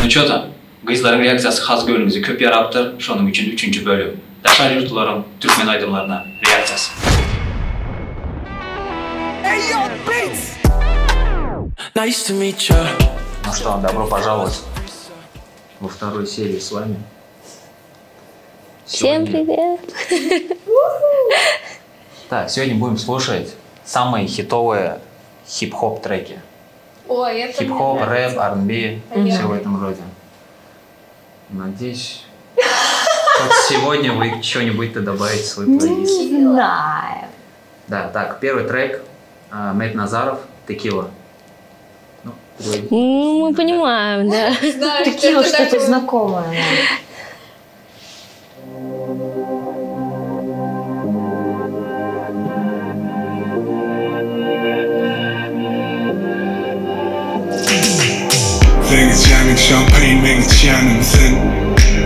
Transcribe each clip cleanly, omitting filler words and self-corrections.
Ну что-то, кызлардын реакциясы хаз көңүлүңүздү көп яраптыр. Ошоның үчүн 3-бөлүм. Дашар юртуларым түркмен айдымларына реакциясы. Nice to meet you. Ну что, добро пожаловать во второй серии с вами. Всем привет! Так, сегодня будем слушать самые хитовые хип-хоп треки. Ой, это хип-хоп, рэп, R&B, все в этом роде. Надеюсь, хоть сегодня вы что-нибудь-то добавите в свой плейлист. Не знаю. Да, так, первый трек Мэйд Назаров «Текила». Ну, мы понимаем, да. Текила что-то знакомое. Vegas shining champagne, make it shining thin.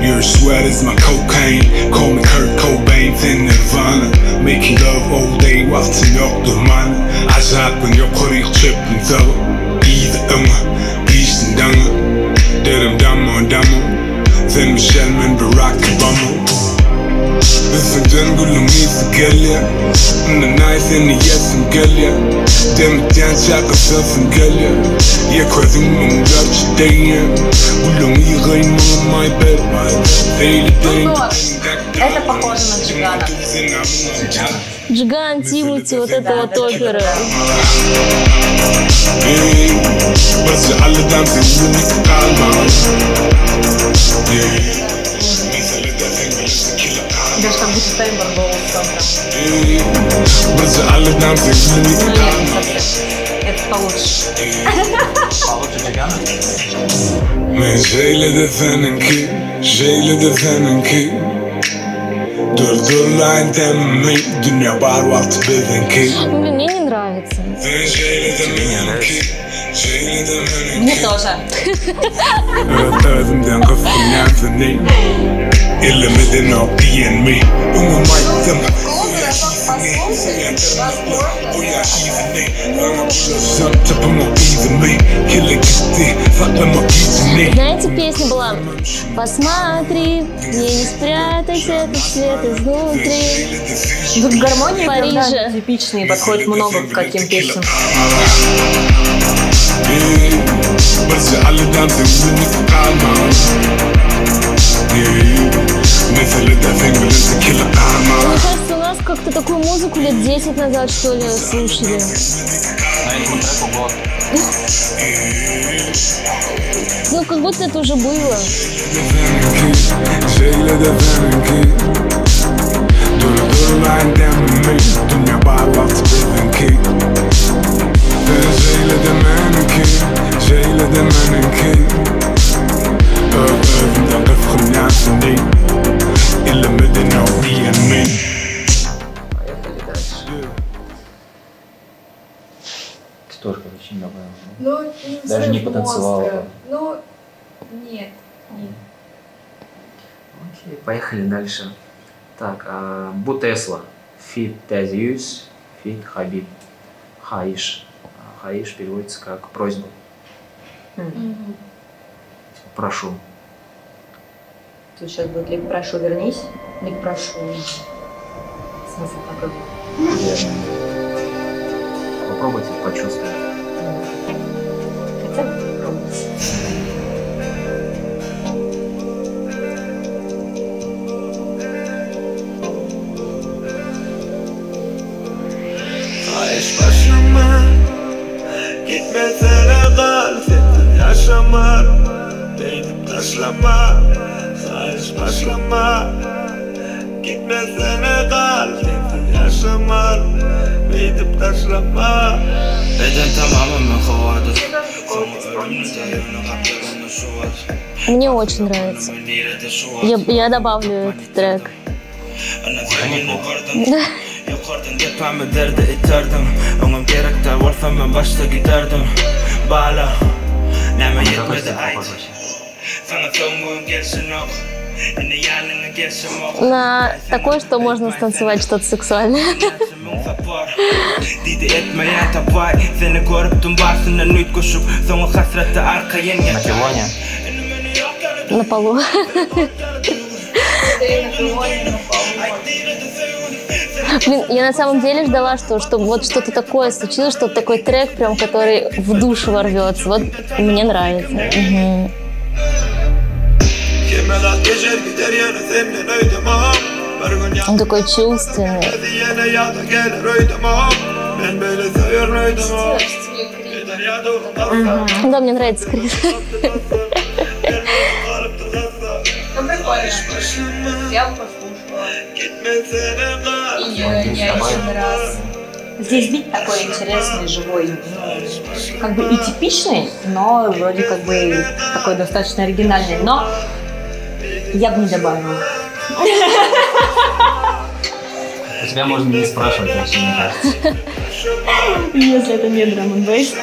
Your sweat is my cocaine. Call me Kurt Cobain, thin Nirvana. Making love all day, watching up the man. عجبك من يقري خشب من ثوى. إذا أما بيش ندمه. درم دمه. thin Michelle من Barack Obama. الفنجان كله ميز قليا. من النايف إني يس مقليا. دم الدان شاق الصف مقليا. يا كوزين من قرش ديا. كلهم يغيمون my bed. Это похоже на Джигана. Джиган, Тимати, вот это вот опера. Даже как будто таймер был это получше. Получше Джигана? Men şeyle de fenenki Durdurlayın demmi Dünya var vakti bedenki Мне не нравится. Men şeyle de menenki Мне тоже. Ödümden kıfkın yansını İllemeden o DNM Ummaydım Знаете, песня была «Посмотри, мне не спрятать этот свет изнутри». Тут гармония Парижа. типичные, подходит много к каким песням. Мне кажется, у нас как-то такую музыку лет 10 назад, что ли, слушали. На этому треку год. Ну, как будто это уже было. Поехали дальше. Ты тоже, короче, не добавил. Ну, Даже не потанцевала. Ну, нет. Окей, поехали дальше. Так, Бутесла. Фит Тазиус, фит Хабиб. Хаиш. Хаиш переводится как просьба. Прошу. Тут сейчас будет либо прошу вернись, либо прошу. Смысл такой. Верно. Попробуйте почувствовать. Хотя бы попробовать. عايش başlama Gitmesene kal sessiz yaşama Değdip taşlama Ayiş başlama Gitmesene kal sessiz yaşama Değdip taşlama Beden tamamen mıhavadır Sonra ölümüzde yönü kaplarını şuvat Мне очень nравится. Я добавлю этот трек. Yukarıdan yapamı derdi iterdim Onun gerekte olsa ben başta giderdim Bağla Neme yetmedi ait Sana son gelsin ok Yine yanına gelsin ok На такое, что можно станцевать что-то сексуальное. Didi etmeyen tapay Seni görüp tüm başına nüt koşup Sonra hasrette arkaya На пилоне. На полу. Блин, я на самом деле ждала, что вот что-то такое случилось, что такой трек, прям, который в душу ворвется. Вот мне нравится. Угу. Он такой чувственный. Да, мне нравится Крис. Ну, прикольно. Я бы послушала. И не один раз. Здесь бит такой интересный, живой. Как бы и типичный, но вроде как бы такой достаточно оригинальный. Но я бы не добавила. У тебя можно не спрашивать вообще, мне кажется. Если это не драм н бейс.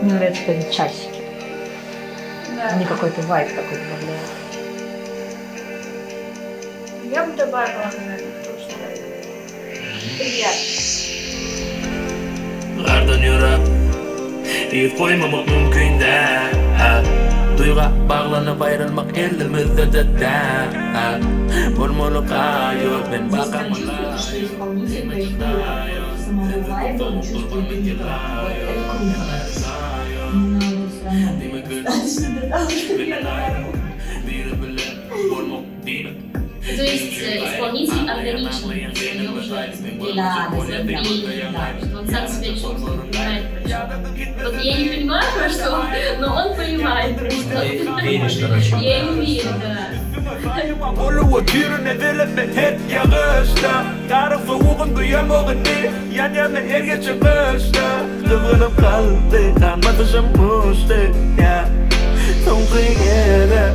Мне нравится, что это часики. Да. Мне какой-то вайб такой добавляет. Я бы добавила, наверное, потому что приятно. Ardın yürüp İyi koymamak mümkün değil Duyga bağlanıp ayrılmak elimizde de değil Vurmalı kayıyor ben bakamala То есть исполнитель органичен, он уже он сам себя чувствует, понимает про что. Вот я не понимаю про что, но он понимает про что. Веришь, короче. Я ему верю, да. Oluyor birine verilme hep yağışta Tarafı uğun duyamağın değil Yan yana her gece kışta Kıvınıp kaldı Kalmadı şamıştı Son kıyere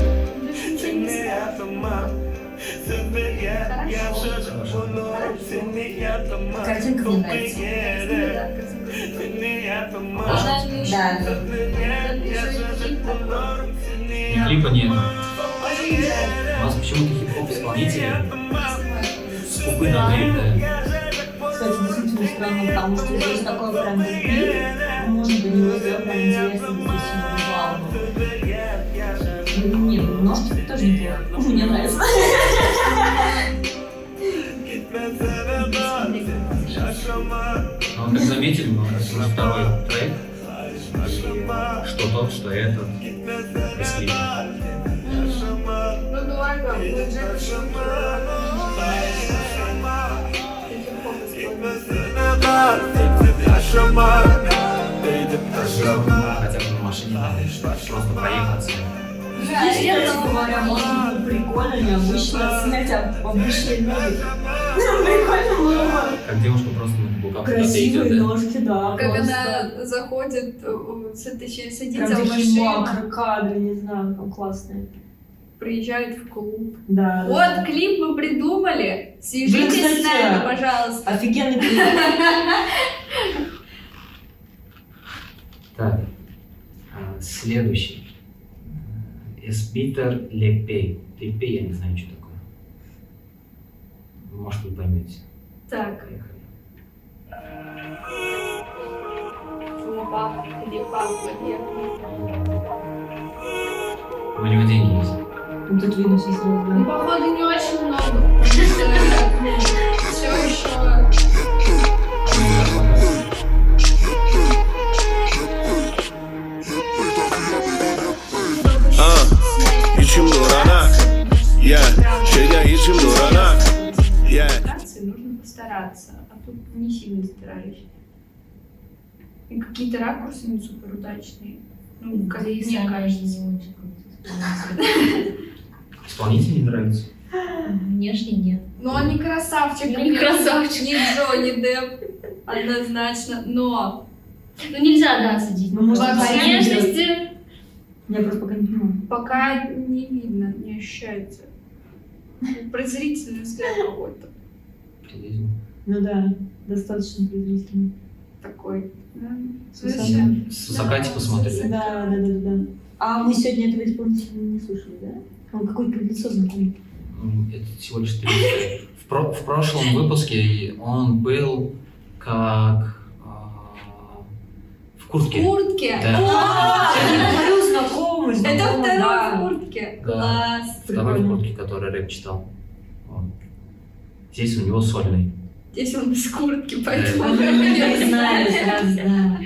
Seni yapamam Seni yaşadım olur Seni yapamam Картинка мне нравится. Seni yapamam Да. Клипа нет. У нас почему-то хип-хоп исполнители скупы на клип, да. Кстати, действительно странно, потому что здесь такой прям бит, можно до него сделать прям интересный действительно визуал. Нет, ножки тоже неплохо. Мне нравится. Но, как заметили, у нас уже второй трек. Что тот, что этот. Без клипа. Ну, дорого. Хотя бы на машине просто проехаться. Честно говоря, может быть прикольно, необычно снять обычные ноги. Прикольно было. Как девушка просто на каблуках куда-то Красивые идет, да? ножки, да. Как просто. она заходит, точнее, Прям садится в такие машину, макро-кадры, не знаю, там классные. приезжает в клуб. Да. Вот да. клип мы придумали. Блин, Свяжитесь кстати, с нами, пожалуйста. Офигенный клип. Так, следующий. Эсбитер Лепей. Лепей, я не знаю, что такое. Может, вы поймете. Так. Поехали. Папа, где папа, где? У него деньги есть. Ну, тут видно все сразу. Ну, походу, не очень много. Все еще. İçim duranak, şeyde içim duranak, Нужно постараться, а тут не сильно старались. И какие-то ракурсы не супер удачные. Ну, как мне кажется. Исполнитель не нравится? Внешне нет. Но он не красавчик. Ну, не красавчик. Не Джонни Депп, однозначно. Но Ну нельзя, да, судить. Ну, может, По вообще внешности. Я просто пока не понимаю. пока не видно, не ощущается. Презрительный взгляд какой-то Прилизм. Ну да, достаточно презрительный. такой. Да? Сусана. С высока типа смотрели. Да. А мы сегодня этого исполнителя не слушали, да? Он какой-то лицо знакомый. Это всего лишь 300. В прошлом выпуске он был как в куртке. В куртке? Да. Я говорю, знакомый. Это второй да. в куртке. Да. Класс. Второй в куртке, который рэп читал. Вот. Здесь у него сольный. Здесь он без куртки, поэтому Мы не знали сразу, да.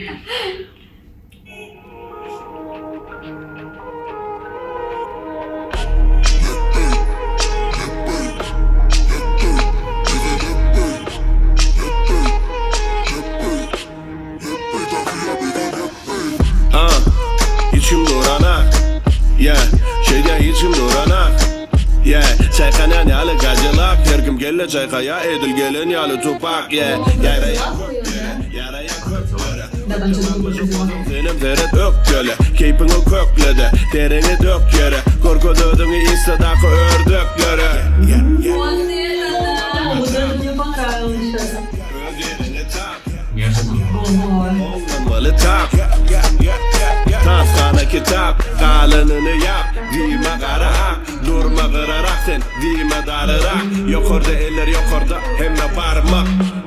İçim nuranak, yeah, şeyde içim nuranak, yeah, çaykanan yalı gacılak, her kim gelle çaykaya edil gelen yalı tupak, yeah, yaraya köklere, Да, там что-то было. benim veret öpkele, keypini köklede, derine dök yere, korku dödüğü istedakı ördöklere, Вот это да! Вот это мне понравилось сейчас. öderini tak, Неожиданно. olmalı tak, Tafkana kitap, kalanını yap, dime kara ak, durma kırarak sen, dime darırak, yok orada eller yok orada, hemme parmak,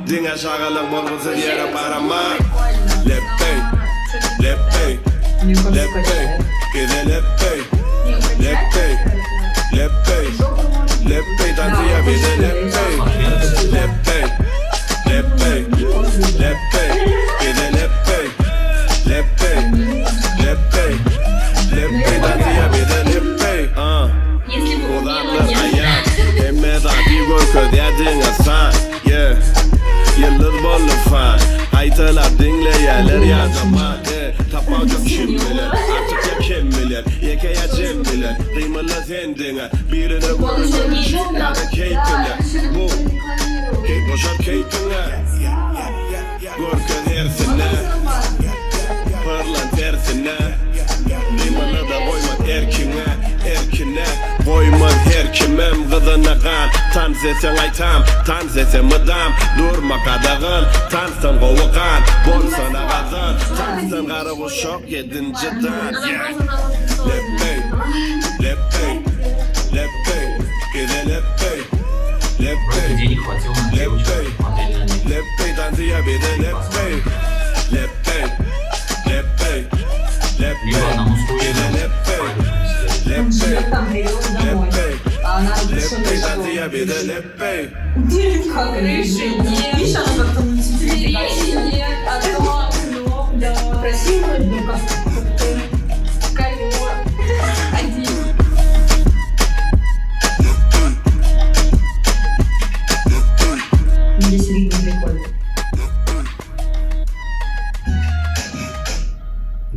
dine şağılın bolgusu yere paramak, leppey, leppey, Мне кажется, leppey, качает. gide leppey, leppey, leppey, leppey, tansiye bir de leppey, leppey, leppey, leppey, gide leppey, leppey, leppey, leppey, tansiye bir de leppey, Если бы у kulaklar меня ayak, emme dati görköz yedin asan, yeah, yıldız bollu fan, haytalar dinle yerler yazama, tapacak kim bilir, artık kim bilir, yekeye kim bilir, kıymalı sendine, birine görüşürüz, yani keyfine, bu, keyf boşar keyfine, görköz ersine, pırlan tersine, kıymalı da koyma erkine, erkine, koyma her kimem kızına kan, tan sesen aytam, tan sesen mıdam, durma kadağın, tansan kovukan, bolsana kazan, tansan karı uşak yedinci dan, leppey, leppey, leppey, gide leppey, Просто leppey, денег хватило на девочку, модель на них. leppey, tansiye bir de leppey, leppey, leppey, Либо leppey, на мужскую, gide либо leppey, Он leppey, живет там, привез домой. leppey, А она совершенно leppey, что? tansiye bir de leppey. Как это? Видишь, она как-то на тебе. Нет, одно окно, Да, красиво, ну как-то. ковер, один. Здесь ритм прикольный.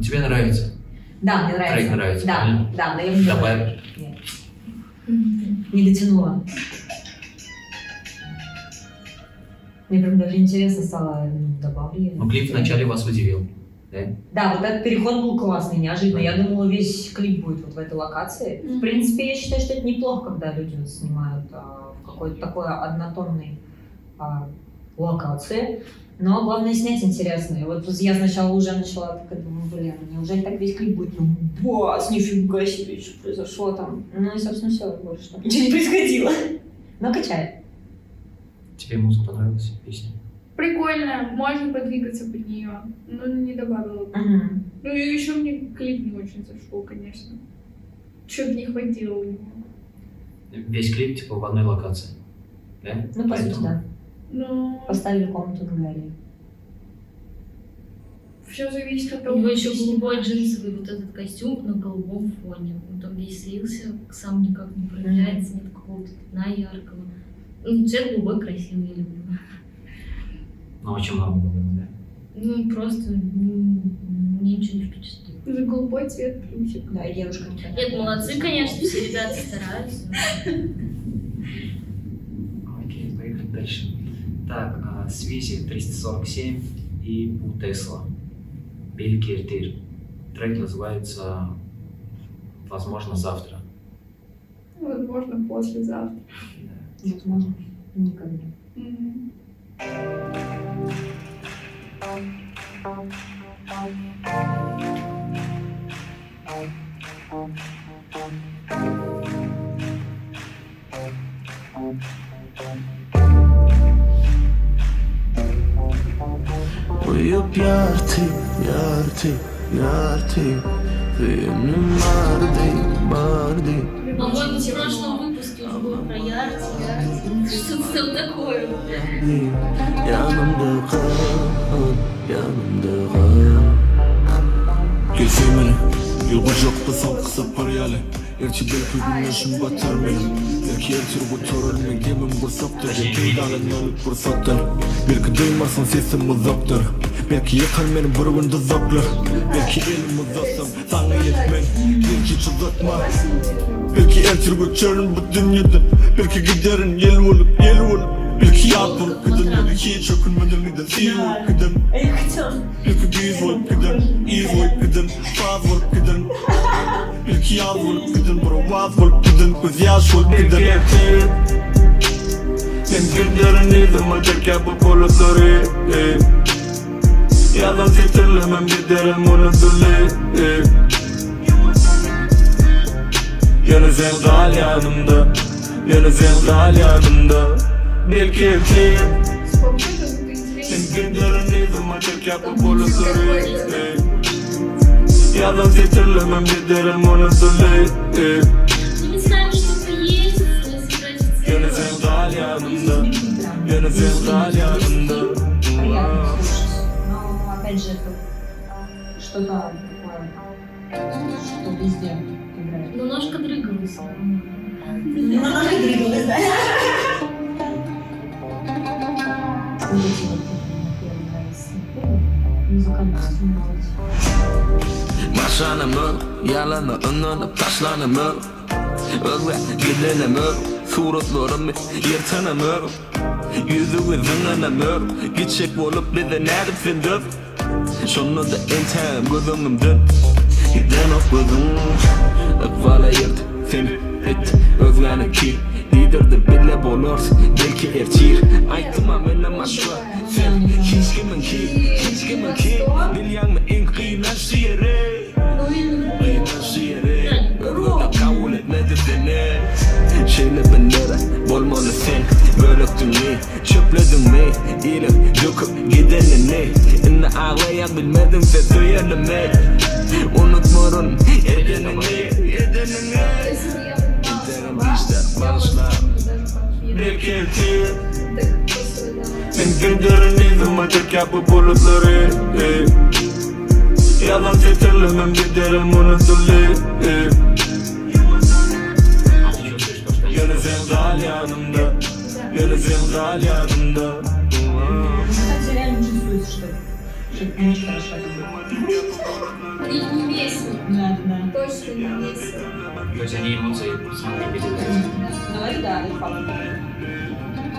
Тебе нравится? Да, мне нравится. Трек нравится, Да, правильно? да, но я не Добавь. делаю. Нет. Не дотянула. Мне прям даже интересно стало, добавлю. Ну, клип вначале вас удивил, да? Да, вот этот переход был классный, неожиданно. Я думала, весь клип будет вот в этой локации. В принципе, я считаю, что это неплохо, когда люди вот снимают в какой-то такой однотонной локации. Но главное снять интересно. И вот я сначала уже начала так думаю, блин, неужели так весь клип будет? Ну, бас, нифига себе, что произошло там. Ну и, собственно, все, больше там ничего не происходило. Но качает. Тебе музыка понравилась, песня? Прикольно, можно подвигаться под нее, но не добавила. Ну и еще мне клип не очень зашел, конечно. Чего-то не хватило у него. Весь клип типа в одной локации, да? Ну, по сути, Поэтому- да. Но Поставили комнату в галерее. все зависит от У того, него еще как голубой снимаешь. джинсовый вот этот костюм на голубом фоне. Он там весь слился, сам никак не проявляется, нет какого-то пятна яркого. Ну, цвет голубой красивый, я люблю. Ну, очень много было, да? Ну, просто мне ничего не впечатлило. За голубой цвет плюсик. Да, и девушка не понятна. Нет, молодцы, конечно, все ребята стараются. Окей, поехали дальше. Так, Свизи 347 и у Тесла. Белькертир. Трек называется «Возможно, завтра». Возможно, послезавтра. Возможно, никогда. Мгм. Büyüp yartı Benim vardı По-моему, в прошлом выпуске уже было про Ярти. Что-то там такое. Yanımda kal Gel sevmeli Yolgu jokta son kısa parayale Erçi belki güneşim batar benim Belki erçir bu törülme gemim bursakta Gekeydi alın olup bursaktan Belki duymasan sesim uzaktar Belki yakar beni burgunda zaklar Belki elim uzatsam sana yetmen Belki çuzatma Belki erçir bu çörün bu dünyada Belki giderin yel olup Belki yat olup gidin Belki hiç okunmadan gidin Sihir olup gidin Belki büyüz olup gidin İyiz olup gidin Faz olup gidin Belki yaz olup gidin Vaz olup gidin Göz yaş olup gidin Sen günlerin izim acak ya bu bulutları Yalan seçilemem giderim unutulur Yalnız en gal yanımda Belki evliyim Sen günlerin izim acak ya bu bulutları Yalan seçilemem giderim unutulur Не знаем, что-то есть, если прячется. Yalnız en gal yanımda Приятно слушать. Но опять же это что-то такое, что везде играет. Немножко дрыгалась. Немножко двигалась, да? Başlanımı, yalanı önünü taşlanımı Özle gidenimı, suratlarımı yırtanımı Yüzüğü zınanımı, gidecek olup bize nerede sindir Şunu da intem gözümümdün Giden o gözüm, ıkvala yırt Sen et, özgeni ki Liderdir bile bolors, belki erçir Aytıma benim aşkı Sen hiç kimin ki Bilyan mı en kıynaşı yere Öğrüda kavul etmedi seni Şeyle benlere bolmalı sen Bölüktün mi, çöpledin mi İlim döküp gidenini İnne ağlayan bilmedim sen söylenme Unutmarın edenini Giderim işler bağışlar Belki evti Sen günlerin izim acak ya bu bulutları Yalan seçilemem giderim unutulur Yalnız en gal yanımda Кстати, реально чувствуется, что это не очень хорошо. И не весело. Да. Точно не весело. То есть они эмоции смогли передать. Ну это да, это правда.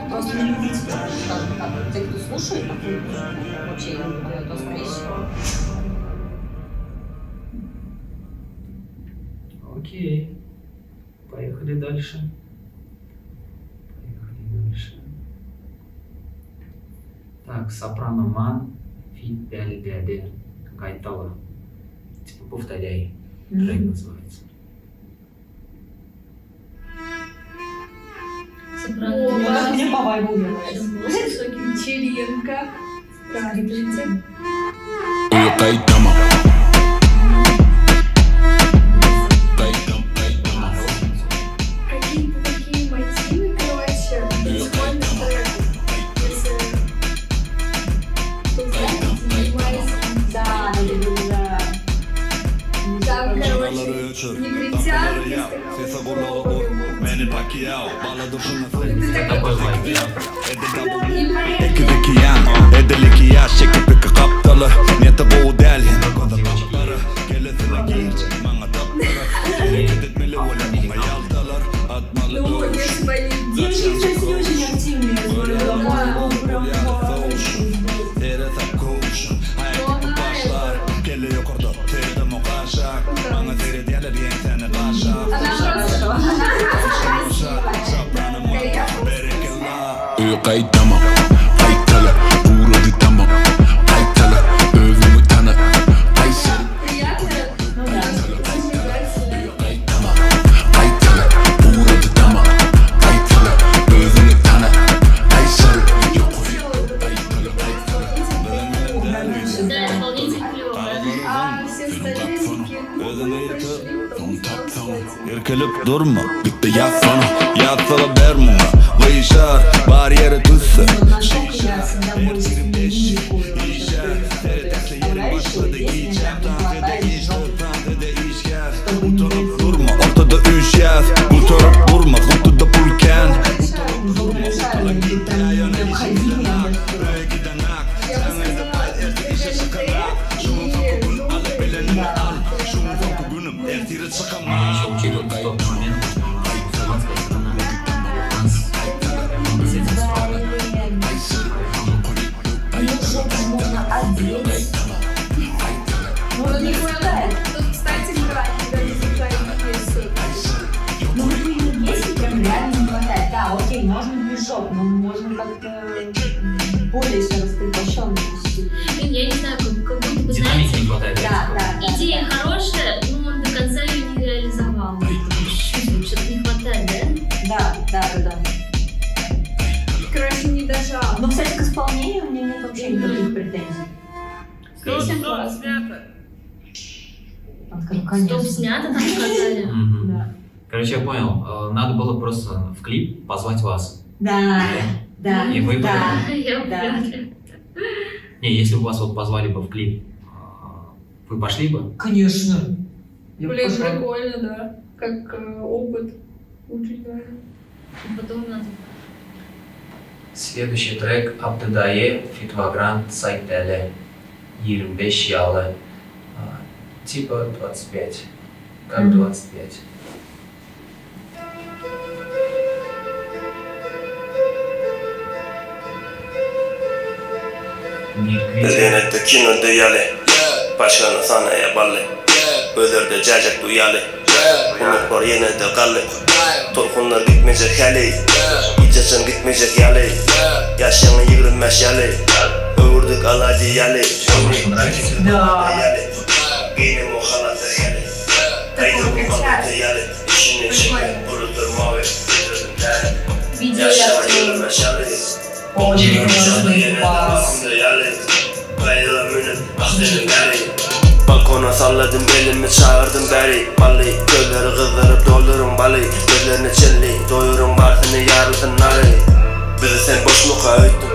Просто не любите, те, кто слушает, вообще не любят, то скорее всего. Окей. Поехали дальше. Так, сопрано ман, фит дяли дяде. Кайтала. Типа повторяй. Трек называется. Сопрано. Мне по вайбу нравится. Вечеринка. Здравствуйте. Какие-то такие мотивы, короче, прикольно, что если кто знает, занимаюсь. Да. Там, короче, негритянки. Такой вайб. Ekideki yan, edeleki yaş çekip peki kaptalı Niyete bu delhin Gelesine gir, bana taptalar Hareket etmeli ola buna yaldalar Atmalı Ну, doğuş если бы они Девочки, кстати, не очень активные. Tere tap koşun, hayat başlar Geliyor korda, tere mo kaşak Bana tere diyeler yentene kaşak Kayıtlama, kayıtala, uğradı tamam Kayıtala, övümü tanı, kayseri Kayıtlama, kayıtala, uğradı tamam Kayıtala, övümü tanı, kayseri Yok, kayıtala Erkelip durma, bitti yazsana, yazsana berma. Vıyışar, bariyeri tütsü. Durma, ortada üç yaz. Kurtarıp durma, kutuda pulken. Еще учитывая тот момент, Ну, не хватает. Тут, кстати, играть, когда не случайно есть. Ну, если прям реально не хватает. Да, окей, можно движок, но можно как-то более все раскрепощенно вести. Я не знаю, как будто бы, динамики знаете, не хватает. Да. идея хорошая, но он до конца ее не реализовал. Что-то не хватает, да? Да. Короче, не дожал. Но, кстати, к исполнению у меня нет вообще никаких претензий. Песен классно. Скажу, Стоп, конечно. снято там сказали. Да. Короче, я понял. Надо было просто в клип позвать вас. Да. И вы Да. Я Да. вряд ли. Не, если бы вас вот позвали бы в клип, вы пошли бы? Конечно. Я Блин, пошла. прикольно, да. Как опыт. Очень реально. Потом надо. Следующий трек Abdedае Feat Vagrant Saytele 25 yalı типа 25 как 25. Denette kino deyali, başkanı sana yabalı. Ölürde cacık duyali, unutlar yine de kallı. Torkunlar gitmeyecek hali, İcacın gitmeyecek yali. Yaşını yığılmaz yali, öğürdük aladı yali. Giydim o halatı yali, kaydım o halatı yali. İşini çekme, bulutlar mavi, bitirdim tane. Video Yaşını yaptım. yığılmaz yali. Очень классный бас. Balkona salladım elimi çağırdım beri Balli gölleri kızdırıp doldurum bali Gözlerini çelli doyurum bartını yarılsın nari Bizi sen boş mu kayıttın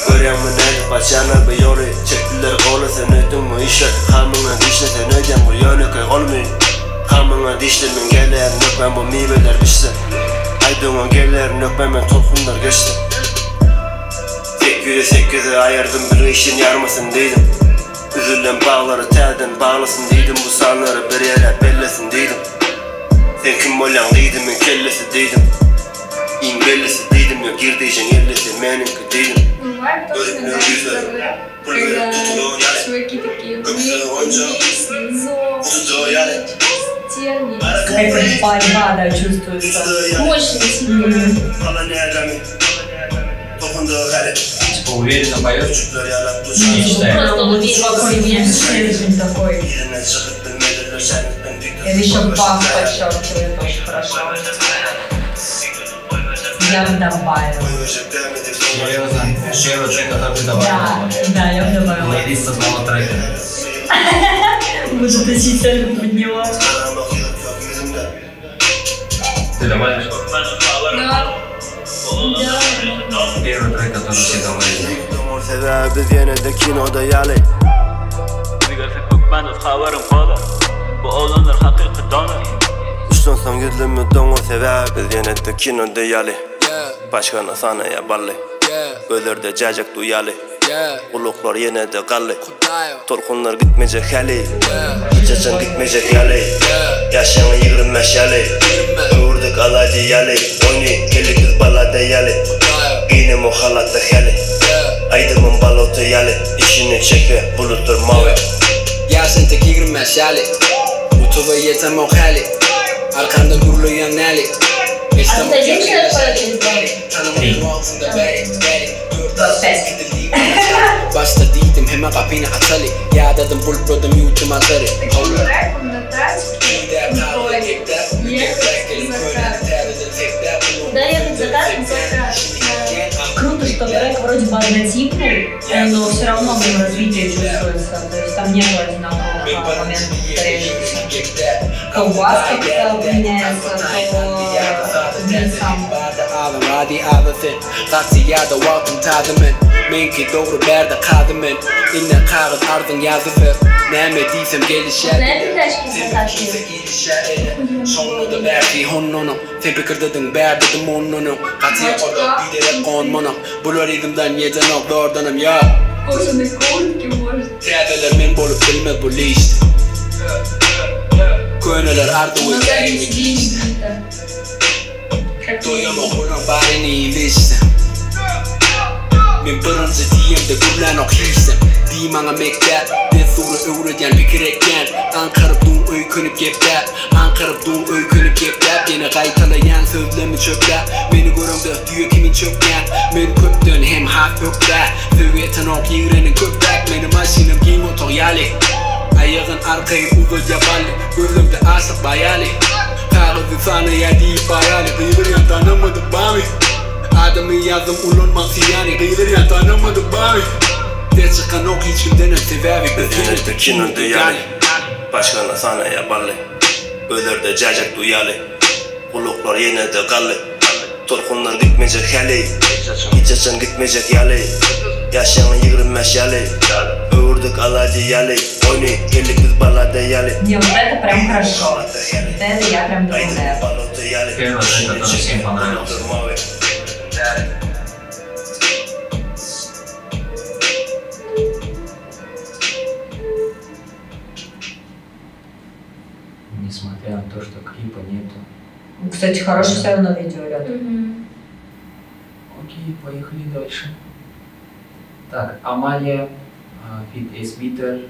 Görüyor mu neydi başana bir yolu Çektiler kolu sen öydün mü işler Kamına dişle sen öydün bu yönü köy olmuyor Kamına dişlemin geleyen nökmen bu meyveler biçti Aydın'a geleyen nökmen torkunlar geçti 8'e ayırdım bir işin yarmasın deydim Üzülen bağları telden bağlasın deydim Bu sanları bir yere bellesin deydim Sen kim olan deydimin kellesi deydim İn bellesi deydim yok girdiysen ellesi menimki deydim Бывает тоже иногда, когда чуваки такие Какая-то борьба, да, чувствуется. Мощность. Типа уверенно поет. Просто уверен. Спокойнее, стержень такой. Это еще бас подчеркивает очень хорошо. Я бы добавила. Первый трек, который ты добавила. Да, я бы добавила. Плейлист одного трека. Буду тащить сальник под него. Ты добавишь? Да. Первый трек, который все добавили. Biz yine de kinoda yali Bu olanlar hakikat donar. Uçtansam yüzlümü donur sever Biz yine de kinoda yali Başkana sana yabalı Ölürde cacık duyali Uluklar yine de kallı Torkunlar gitmeyecek hali İcacın gitmeyecek yali Yaşını yığılmaz yali Öğürdük aladı yali Oyni kelli kız balada yali Giydim o halatı hali Aydımın balotu yali İşini çekme bulutlar mavi Yasin tek yığılmaz yali Utuba yetem o hali Arkanda gurulayan nali А ты один человек Başta değildim hemen kapını açalı Ya dedim bulbrodum YouTube atarı Трек, он на тачке. Да, я тут заказ. Круто, что трек вроде бы однотипный, но все равно в нем развитие чувствуется. То есть там нет одинакового момента повторения. то бас как-то меняется, то бит сам. Знаете, тачки сосадки? Sonunda verdi honnunu Tepi kırdıdın berdidim onnunu Katıya koda bir de konmunu Bulur idimden yeden ol doğrudanım ya Кожаные коутки, может. Tepeler men bolup bilmez bu list Köyneler ardı Ну, ve да, gayri есть деньги-то. Как Doyama bunun barini ivistim Men birinci diyemde güllen ok histim Dimana mektep Ben suru öğreden fikir etken Ankarıp duğun öykünüp gepler Ankarıp duğun öykünüp gepler Beni kaytalayan sözlemi çöpler Beni görümde düğü kimin çöpken Men köptön hem haf ökler Sövetin ok yığrenin köptek Benim maşinim giy motor yali Ayağın arkayı uzun yabalı Gözümde aşık bayali Kağızı sahneye deyip bayali Kıyılır yan tanımadı bami Adamı yazdım ulunmak siyani Kıyılır yan tanımadı bami Çıkan ok hiç kimden ötevevi Ödenirde kinirde yali Başkana sana yabalı Ölürde cacak duyalı Kuluklar yine de kallı Torkundan gitmeyecek hali Gideceksen gitmeyecek yali Yaşayan yığırınmez yali Öğürdük aladı yali Oyunu geldik biz balada yali Не, вот это прям хорошо. Это я прям добавляю. Первый трек, который всем понравился. Несмотря на то, что клипа нету. Кстати, хорошее все равно видео идет. Окей, поехали дальше. Так, Амалия, фит Эсбитер,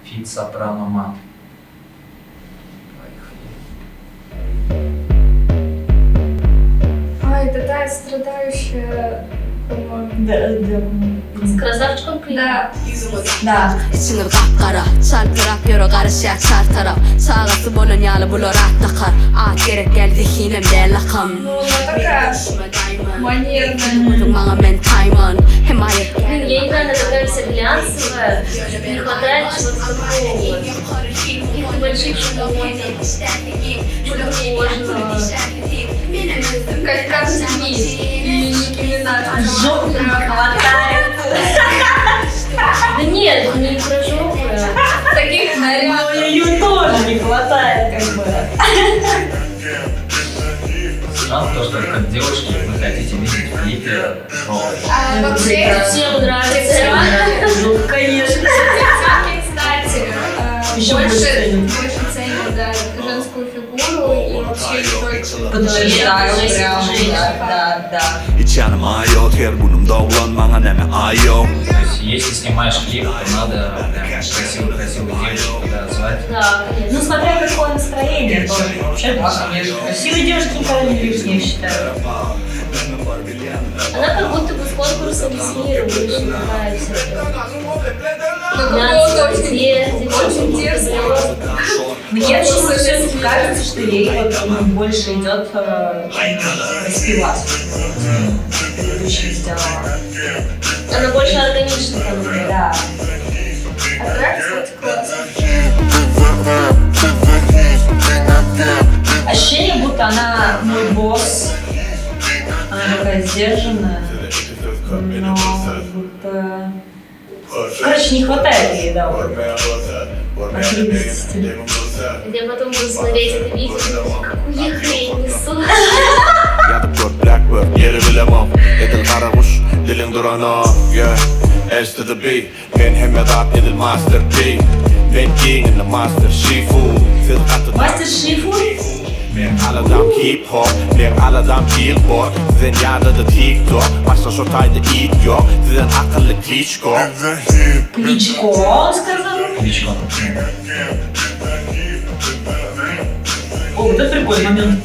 фит Сопрано Мат. А, это та страдающая, по-моему. С красавчиком клипа? Да. Да. İçini kapkara, çarpırak yürü karışık çartarap Sağası bolun yalı bulur attakar At gerek geldi hinem de lakam Ну, она такая манерная. Kudum bana men tayman Hem ayıp Блин, я не знаю, она такая вся глянцевая. Не хватает чего-то такого. Каких-то больших шумов. Как Смит и Ники Минаж. Жопы не хватает. Да нет, не про жопу. Таких нарядов. Но ее тоже не хватает, как бы. Странно то, что как девушки вы хотите видеть в клипе жопу. А вообще Всем нравится. Ну, конечно. девчонки, кстати, Еще больше больше ценят, да, женскую фигуру и вообще не только. Подтверждаю, прям, да. Hiç yanıma yok her bunun doğulanmana neme ayyok То есть, если снимаешь клип, то надо прям красивую девушку туда звать. Да, конечно. Ну, смотря какое настроение тоже. Вообще, да, конечно. Красивые девушки никогда не лишние, я считаю. Она как будто бы с конкурса Мисс Мира больше нравится. Но какого-то очень Дерзкий. Мне почему-то все-таки кажется, что ей вот больше идет распевать. Предыдущий сделала. Она больше органична, по-моему. Да. А трек, кстати, классный. Ощущение, будто она мой босс. Она такая сдержанная. Но будто... Короче, не хватает ей, да, вот. Отрывистости. Я потом буду смотреть это видео, какую я хрень несу. Yatıp gör Blackbird yeri bilemem Edil karakuş dilin durana Yeah S to the B Ben hem yadat edil Master P Ben king in the Master Shifu Siz katı Мастер Шифу? Ben aladam hip hop Ben aladam billboard Sizin yada da TikTok Başta şotayda it yok Sizin akıllı Klitschko Кличко, он сказал. Кличко. О, вот это прикольный момент.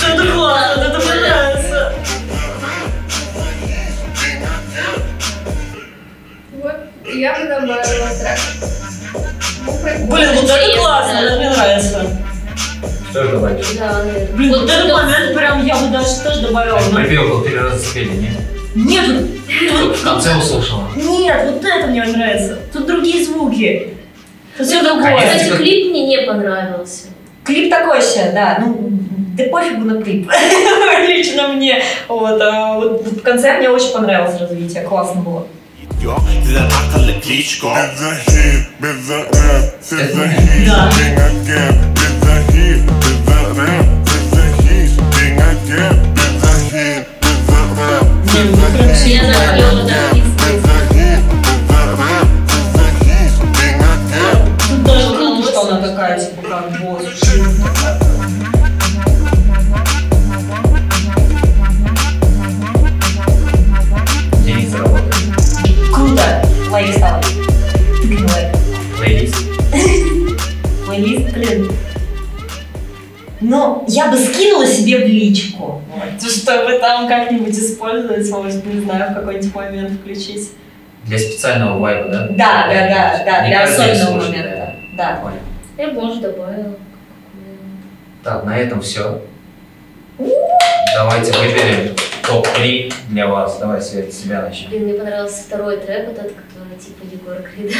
Это классно, это мне нравится. Вот, я бы добавила трек. Блин, вот это классно, это мне нравится. Что же добавить? Да, наверное. Блин, вот этот момент прям я бы даже тоже добавила. Припев был 3 раза спели, нет? Нет, Тут в конце услышала. нет, вот это мне нравится. Тут другие звуки. Все другое. Кстати, клип мне не понравился. Клип такой еще, да, ну, да пофигу на клип. Лично мне. Вот, а вот в конце мне очень понравилось развитие, классно было. Тут даже круто, что она такая, типа, как босс. Денег заработать. Круто. Лайк стал. Плейлист. Плейлист, блин. Но я бы скинула себе в личку, вот, чтобы там как-нибудь использовать, может, не знаю, в какой-нибудь момент включить. Для специального вайба, да? Да, Не для каждый день особенного слушать, момента. Да. Понял. Я бы, может, добавила. Так, на этом все. Давайте выберем топ-3 для вас. Давай, Свет, с себя начнем. Блин, мне понравился второй трек, вот этот, который типа Егора Крида.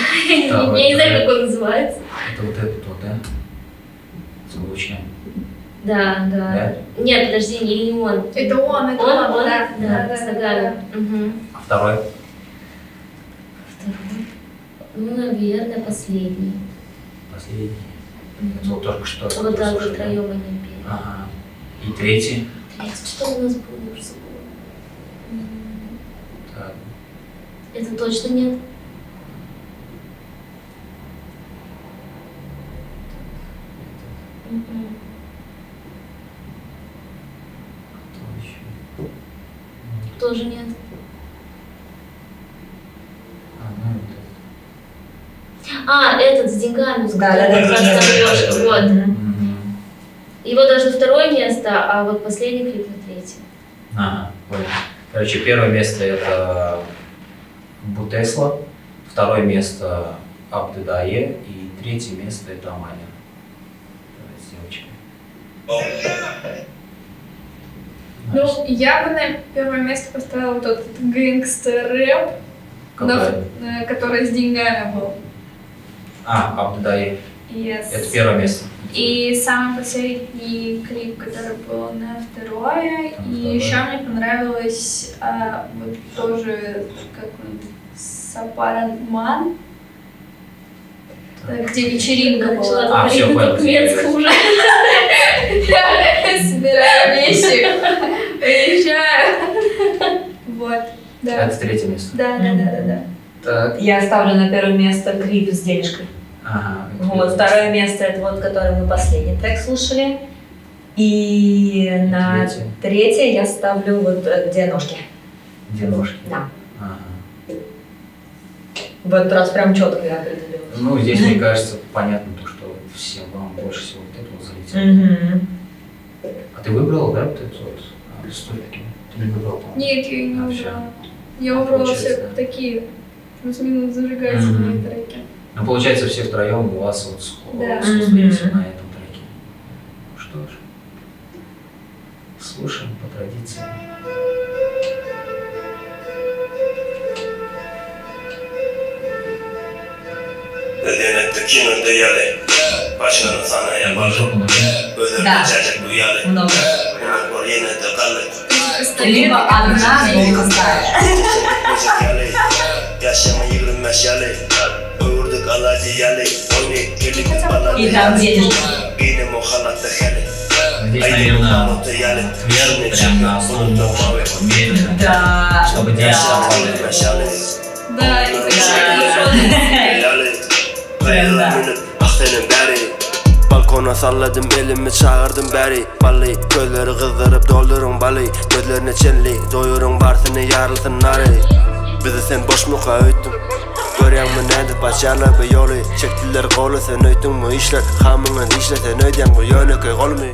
Второй Я не знаю, трек. как он называется. Это вот этот вот, да? Звучно. Да. Да? Нет, подожди, не он. Это он, Да, с ногами. Мгм. А второй? Ну, наверное, последний. Последний. Это вот только что. Вот так вот слушали, да? втроем они пели. Ага. И третий? Что у нас было? Я уже забыла. Так. Это точно нет. Тоже нет. Этот с деньгами, с которым как раз там вот. Его даже второе место, а вот последний клип на третье. Ага, понял. Короче, первое место это Бутесла, второе место Абдедае и третье место это Аманя. С девочкой. Ну, я бы на первое место поставила вот этот гэнгстер-рэп, который с деньгами был. Абдедае. Yes. Это первое место. И самый последний клип, который был на второе. И еще мне понравилось вот тоже, как он, Сапаранман, где вечеринка была. Все, понял. Уже. Я собираю вещи, уезжаю. Вот, да. Это третье место. Да. Так. Я ставлю на первое место клип с денежкой. Ага. Вот, второе место это вот, который мы последний трек слушали. И на третье я ставлю вот где ножки. Где ножки? Да. Ага. В этот раз прям четко я определилась. Ну, здесь, мне кажется, понятно, то, что всем вам больше всего вот это вот залетело. А ты выбрала, да, вот это вот столики? Ты не выбрала, по-моему? Нет, я не выбрала. Я выбрала все такие плюс-минус зажигательные треки. Ну, получается, все втроем у вас вот Да. сходились на этом треке. Ну что ж, слушаем по традиции. Много. Либо одна, но другая. И там денежка. Здесь, наверное, ответ прям на основу умения, Да. чтобы делать Да, и Balkona salladım elimi çağırdım beri Balli gözleri kızdırıp doldurun bali Gözlerine çenli doyurun barsını yarılsın nari Bizi sen boş mu öğüttün Görüyen mi nedir başarılar bir yolu Çektiler kolu sen öğüttün mü işler Hamını işle sen öğüden bu yönü köy kolu mu